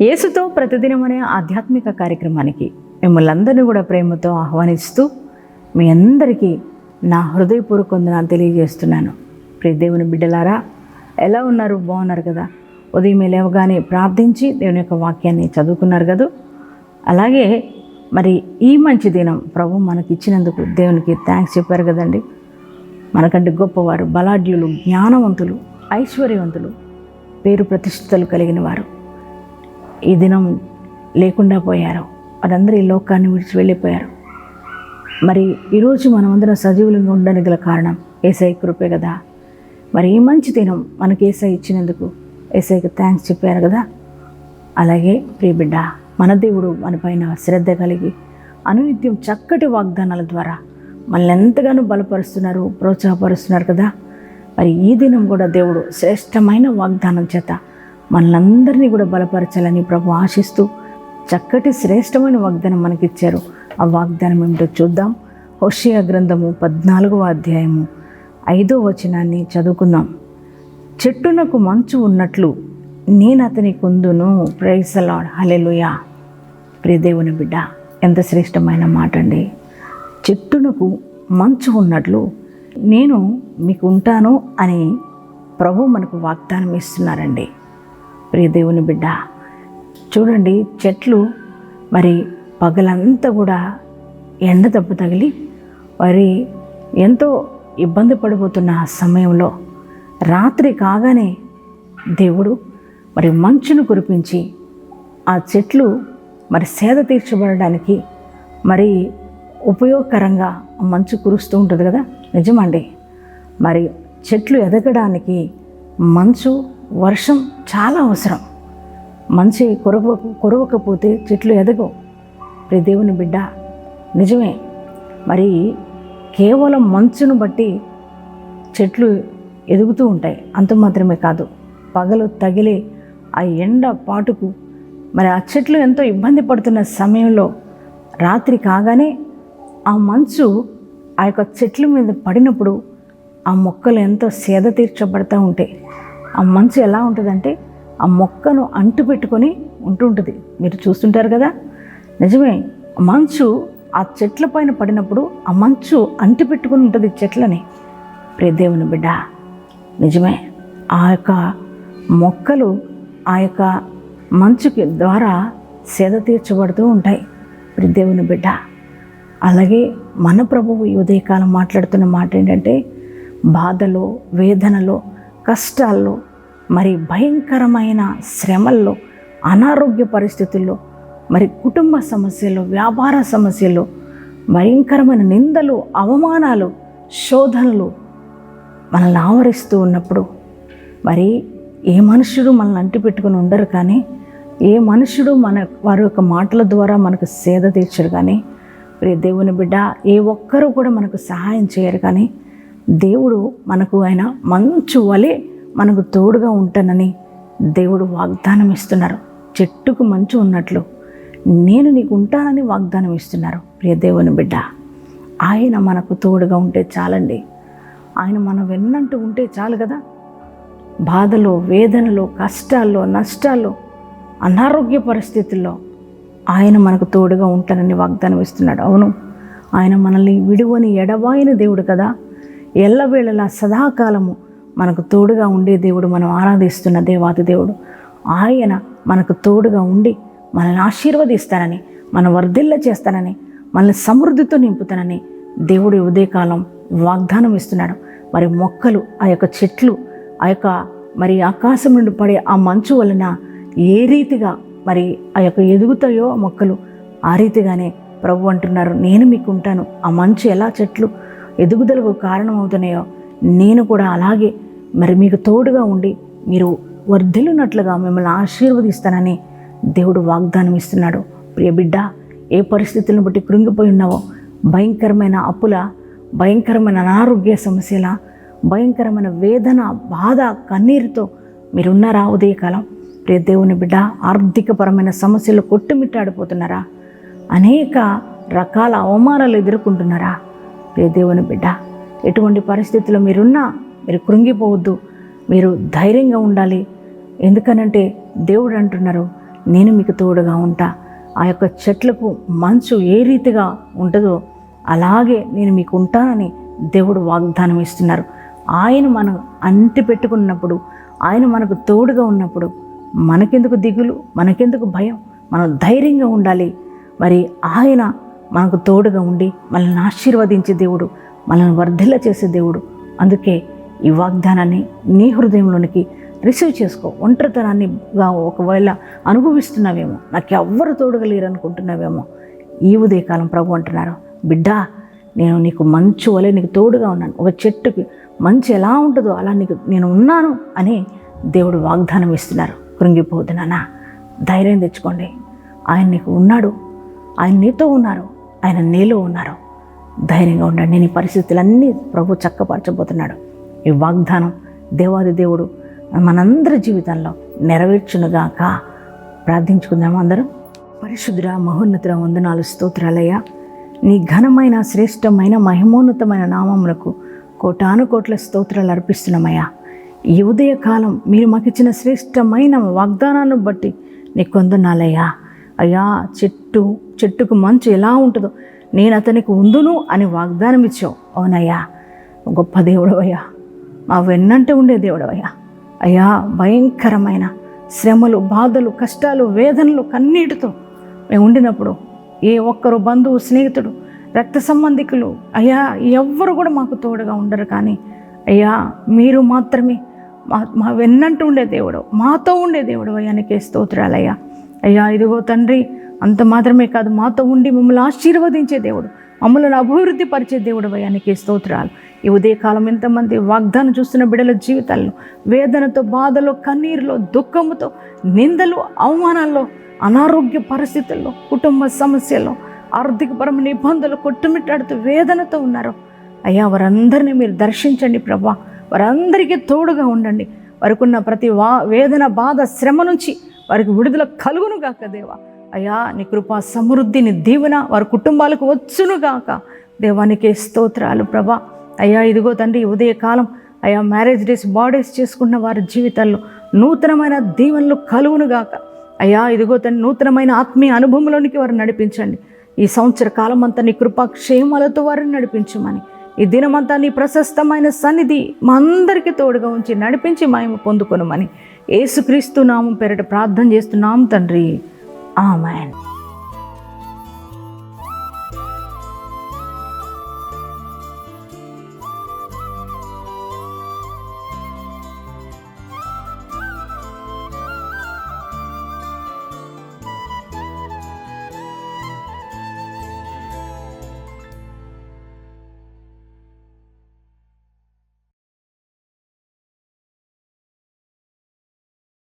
యేసుతో ప్రతిదినం అనే ఆధ్యాత్మిక కార్యక్రమానికి మిమ్మల్ని అందరినీ కూడా ప్రేమతో ఆహ్వానిస్తూ మీ అందరికీ నా హృదయపూర్వక వందనాలు తెలియజేస్తున్నాను. ప్రియ దేవుని బిడ్డలారా, ఎలా ఉన్నారు? బాగున్నారు కదా? ఉదయం లేవగానే ప్రార్థించి దేవుని యొక్క వాక్యాన్ని చదువుకున్నారు కదా? అలాగే మరి ఈ మంచి దినం ప్రభు మనకి ఇచ్చినందుకు దేవునికి థ్యాంక్స్ చెప్పారు కదండి. మనకంటే గొప్పవారు, బలాఢ్యులు, జ్ఞానవంతులు, ఐశ్వర్యవంతులు, పేరు ప్రతిష్టలు కలిగిన వారు ఈ దినం లేకుండా పోయారు. వారందరూ ఈ లోకాన్ని విడిచి వెళ్ళిపోయారు. మరి ఈరోజు మనమందరం సజీవులంగా ఉండడానికి గల కారణం యేసయ్య కృపే కదా. మరి ఈ మంచి దినం మనకి యేసయ్య ఇచ్చినందుకు యేసయ్యకి థ్యాంక్స్ చెప్పారు కదా. అలాగే ప్రియ బిడ్డ, మన దేవుడు మనపైన శ్రద్ధ కలిగి అనునిత్యం చక్కటి వాగ్దానాల ద్వారా మనల్ని ఎంతగానో బలపరుస్తున్నారు, ప్రోత్సాహపరుస్తున్నారు కదా. మరి ఈ దినం కూడా దేవుడు శ్రేష్టమైన వాగ్దానం చేత మనలందరినీ కూడా బలపరచాలని ప్రభు ఆశిస్తూ చక్కటి శ్రేష్టమైన వాగ్దానం మనకిచ్చారు. ఆ వాగ్దానం ఏమిటో చూద్దాం. హోషేయ గ్రంథము 14వ అధ్యాయము 5వ వచనాన్ని చదువుకుందాం. చెట్టునకు మంచు ఉన్నట్లు నేను అతని కొందును. ప్రైజ్ ది లార్డ్, హల్లెలూయా. ప్రియ దేవుని బిడ్డ, ఎంత శ్రేష్టమైన మాట అండి. చెట్టునకు మంచు ఉన్నట్లు నేను మీకు ఉంటాను అని ప్రభు మనకు వాగ్దానం ఇస్తున్నారండి. ప్రియ దేవుని బిడ్డ, చూడండి, చెట్లు మరి పగలంతా కూడా ఎండ దెబ్బ తగిలి మరి ఎంతో ఇబ్బంది పడిపోతున్న సమయంలో రాత్రి కాగానే దేవుడు మరి మంచును కురిపించి ఆ చెట్లు మరి సేద తీర్చబడడానికి మరి ఉపయోగకరంగా మంచు కురుస్తూ ఉంటుంది కదా. నిజమండి. మరి చెట్లు ఎదగడానికి మంచు, వర్షం చాలా అవసరం. మంచి కురవకపోతే చెట్లు ఎదగవు. ప్రియ దేవుని బిడ్డ, నిజమే. మరి కేవలం మంచును బట్టి చెట్లు ఎదుగుతూ ఉంటాయి. అంత మాత్రమే కాదు, పగలు తగిలే ఆ ఎండ పాటుకు మరి ఆ చెట్లు ఎంతో ఇబ్బంది పడుతున్న సమయంలో రాత్రి కాగానే ఆ మంచు ఆ యొక్క చెట్ల మీద పడినప్పుడు ఆ మొక్కలు ఎంతో సేద తీర్చబడతా ఉంటాయి. ఆ మంచు ఎలా ఉంటుందంటే ఆ మొక్కను అంటు పెట్టుకొని ఉంటుంటుంది. మీరు చూస్తుంటారు కదా. నిజమే, మంచు ఆ చెట్ల పైన పడినప్పుడు ఆ మంచు అంటు పెట్టుకుని ఉంటుంది చెట్లని. ప్రియ దేవుని బిడ్డ, నిజమే, ఆ యొక్క మొక్కలు ఆ యొక్క మంచుకి ద్వారా సేద తీర్చబడుతూ ఉంటాయి. ప్రియ దేవుని బిడ్డ, అలాగే మన ప్రభువు ఈ ఉదయకాలం మాట్లాడుతున్న మాట ఏంటంటే, బాధలో, వేదనలో, కష్టాల్లో, మరి భయంకరమైన శ్రమల్లో, అనారోగ్య పరిస్థితుల్లో, మరి కుటుంబ సమస్యలు, వ్యాపార సమస్యలు, భయంకరమైన నిందలు, అవమానాలు, శోధనలు మనల్ని ఆవరిస్తూ ఉన్నప్పుడు మరి ఏ మనుషుడు మనల్ని అంటి పెట్టుకుని ఉండరు, కానీ ఏ మనుషుడు వారి యొక్క మాటల ద్వారా మనకు సేద తీర్చరు. కానీ ప్రియ దేవుని బిడ్డ, ఏ ఒక్కరూ కూడా మనకు సహాయం చేయరు. కానీ దేవుడు మనకు ఆయన మంచు వలె మనకు తోడుగా ఉంటానని దేవుడు వాగ్దానం ఇస్తున్నారు. చెట్టుకు మంచు ఉన్నట్లు నేను నీకు ఉంటానని వాగ్దానం ఇస్తున్నారు. ప్రియ దేవుని బిడ్డ, ఆయన మనకు తోడుగా ఉంటే చాలండి. ఆయన మనం వెన్నంటూ ఉంటే చాలు కదా. బాధలో, వేదనలో, కష్టాల్లో, నష్టాల్లో, అనారోగ్య పరిస్థితుల్లో ఆయన మనకు తోడుగా ఉంటానని వాగ్దానం ఇస్తున్నాడు. అవును, ఆయన మనల్ని విడువని ఎడబాయిన దేవుడు కదా. ఎల్లవేళలా సదాకాలము మనకు తోడుగా ఉండే దేవుడు, మనం ఆరాధిస్తున్న దేవాది దేవుడు. ఆయన మనకు తోడుగా ఉండి మనల్ని ఆశీర్వదిస్తానని, మన వర్ధిల్ల చేస్తానని, మనల్ని సమృద్ధితో నింపుతానని దేవుడు ఉదయకాలం వాగ్దానం ఇస్తున్నాడు. మరి మొక్కలు, ఆ యొక్క చెట్లు, ఆ యొక్క మరి ఆకాశం నుండి పడే ఆ మంచు వలన ఏ రీతిగా మరి ఆ యొక్క ఎదుగుతాయో మొక్కలు, ఆ రీతిగానే ప్రభు అంటున్నారు, నేను మీకు ఉంటాను. ఆ మంచు ఎలా చెట్లు ఎదుగుదలకు కారణమవుతున్నాయో నేను కూడా అలాగే మరి మీకు తోడుగా ఉండి మీరు వర్ధిల్లునట్లుగా మిమ్మల్ని ఆశీర్వదిస్తానని దేవుడు వాగ్దానం ఇస్తున్నాడు. ప్రియ బిడ్డ, ఏ పరిస్థితులను బట్టి కృంగిపోయి ఉన్నావో, భయంకరమైన అప్పుల, భయంకరమైన అనారోగ్య సమస్యల, భయంకరమైన వేదన, బాధ, కన్నీరుతో మీరున్నారా? ఉదయకాలం ప్రియ దేవుని బిడ్డ, ఆర్థికపరమైన సమస్యలు కొట్టుమిట్టాడిపోతున్నారా? అనేక రకాల అవమానాలు ఎదుర్కొంటున్నారా? ప్రియ దేవుని బిడ్డ, ఎటువంటి పరిస్థితుల్లో మీరున్నా మీరు కృంగిపోవద్దు. మీరు ధైర్యంగా ఉండాలి. ఎందుకనంటే దేవుడు అంటున్నారు, నేను మీకు తోడుగా ఉంటా. ఆ యొక్క చెట్లకు మంచు ఏ రీతిగా ఉంటుందో అలాగే నేను మీకు ఉంటానని దేవుడు వాగ్దానం ఇస్తున్నారు. ఆయన మనం అంటి పెట్టుకున్నప్పుడు, ఆయన మనకు తోడుగా ఉన్నప్పుడు మనకెందుకు దిగులు, మనకెందుకు భయం? మనం ధైర్యంగా ఉండాలి. మరి ఆయన మనకు తోడుగా ఉండి మనల్ని ఆశీర్వదించే దేవుడు, మనల్ని వర్ధిల్ల చేసే దేవుడు. అందుకే ఈ వాగ్దానాన్ని నీ హృదయంలోనికి రిసీవ్ చేసుకో. ఒంటరితనాన్నిగా ఒకవేళ అనుభవిస్తున్నావేమో, నాకు ఎవ్వరు తోడుగా లేరు అనుకుంటున్నావేమో, ఈ ఉదయకాలం ప్రభు అంటున్నారు, బిడ్డా నేను నీకు మంచు వలె నీకు తోడుగా ఉన్నాను. ఒక చెట్టుకి మంచు ఎలా ఉంటుందో అలా నేను ఉన్నాను అని దేవుడు వాగ్దానం ఇస్తున్నారు. కృంగిపోతున్నానా? ధైర్యం తెచ్చుకోండి. ఆయన నీకు ఉన్నాడు, ఆయన నీతో ఉన్నారు, ఆయన నీలో ఉన్నారు. ధైర్యంగా ఉండండి. నేను ఈ పరిస్థితులన్నీ ప్రభు చక్కపరచబోతున్నాడు. ఈ వాగ్దానం దేవాది దేవుడు మనందరి జీవితంలో నెరవేర్చునుగాక. ప్రార్థించుకుందాము అందరం. పరిశుద్ధుడా, మహోన్నతుడా, వందనాలు, స్తోత్రాలయ్యా. నీ ఘనమైన, శ్రేష్టమైన, మహిమోన్నతమైన నామములకు కోటాను కోట్ల స్తోత్రాలు అర్పిస్తున్నామయ్యా. ఈ ఉదయకాలం మీరు మాకు ఇచ్చిన శ్రేష్టమైన వాగ్దానాన్ని బట్టి నీకు వందనాలయ్యా. అయ్యా, చెట్టుకు మంచు ఎలా ఉంటుందో నేను అతనికి ఉందును అని వాగ్దానం ఇచ్చావు. అవునయ్యా, గొప్ప దేవుడవయ్యా, మా వెన్నంటే ఉండే దేవుడవయ్యా. అయ్యా, భయంకరమైన శ్రమలు, బాధలు, కష్టాలు, వేదనలు, కన్నీటితో మేము ఉండినప్పుడు ఏ ఒక్కరు బంధువు, స్నేహితుడు, రక్త సంబంధికులు అయ్యా ఎవ్వరు కూడా మాకు తోడుగా ఉండరు. కానీ అయ్యా మీరు మాత్రమే మా వెన్నంటూ ఉండే దేవుడు, మాతో ఉండే దేవుడు అయ్యా. నీకే స్తోత్రాలయ్యా. అయ్యా ఇదిగో తండ్రి, అంత మాత్రమే కాదు, మాతో ఉండి మమ్మల్ని ఆశీర్వదించే దేవుడు, మమ్మల్ని అభివృద్ధి పరిచే దేవుడు అయ్యా. నీకే స్తోత్రాలు. ఈ ఉదయకాలం ఎంతమంది వాగ్దానం చూస్తున్న బిడ్డల జీవితాల్లో వేదనతో, బాధలో, కన్నీరులో, దుఃఖముతో, నిందలు, అవమానాల్లో, అనారోగ్య పరిస్థితుల్లో, కుటుంబ సమస్యల్లో, ఆర్థికపరమైన ఇబ్బందులు కొట్టుమిట్టాడుతూ వేదనతో ఉన్నారు అయ్యా. వారందరినీ మీరు దర్శించండి ప్రభా. వారందరికీ తోడుగా ఉండండి. వారికి ఉన్న ప్రతి వేదన, బాధ, శ్రమ నుంచి వారికి విడుదల కలుగునుగాక దేవా. అయ్యా నీ కృపా సమృద్ధి, నీ దీవెన వారి కుటుంబాలకు వచ్చునుగాక దేవానికే స్తోత్రాలు ప్రభా. అయ్యా ఇదిగో తండ్రి, ఉదయకాలం అయ్యా మ్యారేజ్ డేస్, బర్త్డేస్ చేసుకున్న వారి జీవితాల్లో నూతనమైన దీవెనలు కలుగునుగాక. అయ్యా ఇదిగో తండ్రి, నూతనమైన ఆత్మీయ అనుభవంలోనికి వారిని నడిపించండి. ఈ సంవత్సర కాలం అంతా నీ కృపా క్షేమాలతో వారిని నడిపించమని, ఈ దినమంతా నీ ప్రశస్తమైన సన్నిధి మా అందరికీ తోడుగా ఉంచి నడిపించి మహిమ పొందుకొనమని యేసుక్రీస్తు నామం పేరిట ప్రార్థన చేస్తున్నాం తండ్రి. ఆమేన్.